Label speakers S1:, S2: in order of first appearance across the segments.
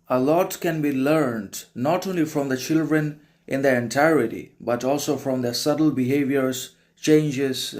S1: a lot can be learned not only from the children in their entirety, but also from their subtle behaviors, changes,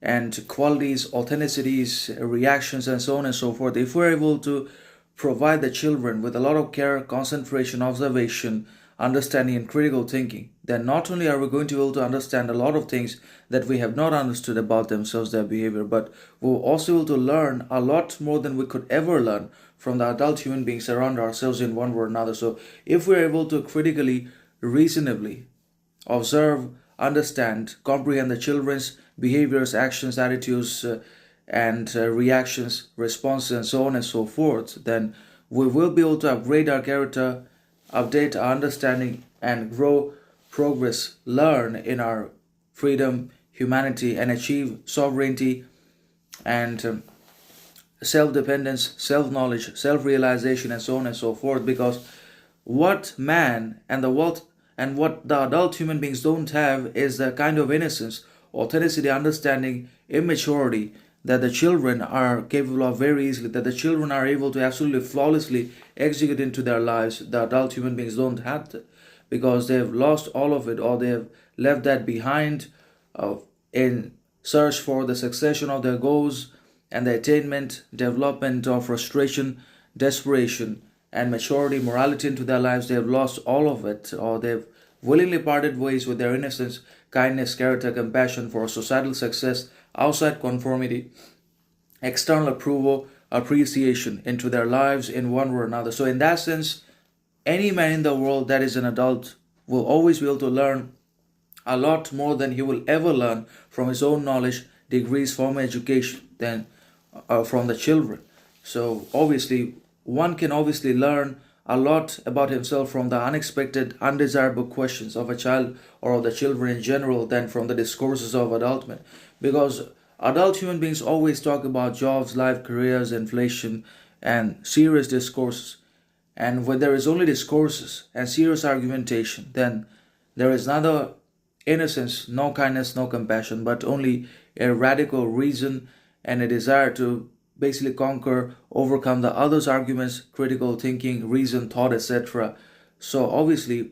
S1: and qualities, authenticities, reactions, and so on and so forth. If we're able to provide the children with a lot of care, concentration, observation, understanding, and critical thinking, then not only are we going to be able to understand a lot of things that we have not understood about themselves, their behavior, but we'll also be able to learn a lot more than we could ever learn from the adult human beings around ourselves in one way or another. So if we're able to critically, reasonably observe, understand, comprehend the children's behaviors, actions, attitudes, and reactions, responses, and so on and so forth, then we will be able to upgrade our character, update our understanding, and grow, progress, learn in our freedom, humanity, and achieve sovereignty and self-dependence, self-knowledge, self-realization, and so on and so forth. Because what man and the what and what the adult human beings don't have is the kind of innocence, authenticity, understanding, immaturity that the children are capable of very easily, that the children are able to absolutely flawlessly execute into their lives. The adult human beings don't have that because they've lost all of it, or they've left that behind in search for the succession of their goals and the attainment, development of frustration, desperation, and maturity, morality into their lives. They've lost all of it, or they've willingly parted ways with their innocence, kindness, character, compassion for societal success, outside conformity, external approval, appreciation into their lives in one way or another. So, in that sense, any man in the world that is an adult will always be able to learn a lot more than he will ever learn from his own knowledge, degrees, formal education than from the children. So obviously, one can obviously learn a lot about himself from the unexpected, undesirable questions of a child or of the children in general than from the discourses of adult men. Because adult human beings always talk about jobs, life, careers, inflation, and serious discourses. And when there is only discourses and serious argumentation, then there is neither innocence, no kindness, no compassion, but only a radical reason and a desire to basically conquer, overcome the other's arguments, critical thinking, reason, thought, etc. So obviously,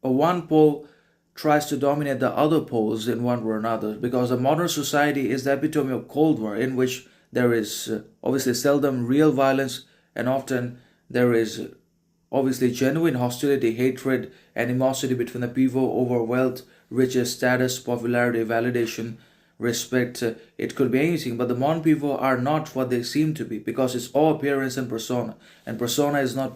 S1: one pole tries to dominate the other poles in one way or another, because the modern society is the epitome of Cold War, in which there is obviously seldom real violence, and often there is obviously genuine hostility, hatred, and animosity between the people over wealth, riches, status, popularity, validation, respect. It could be anything, but the modern people are not what they seem to be, because it's all appearance and persona is not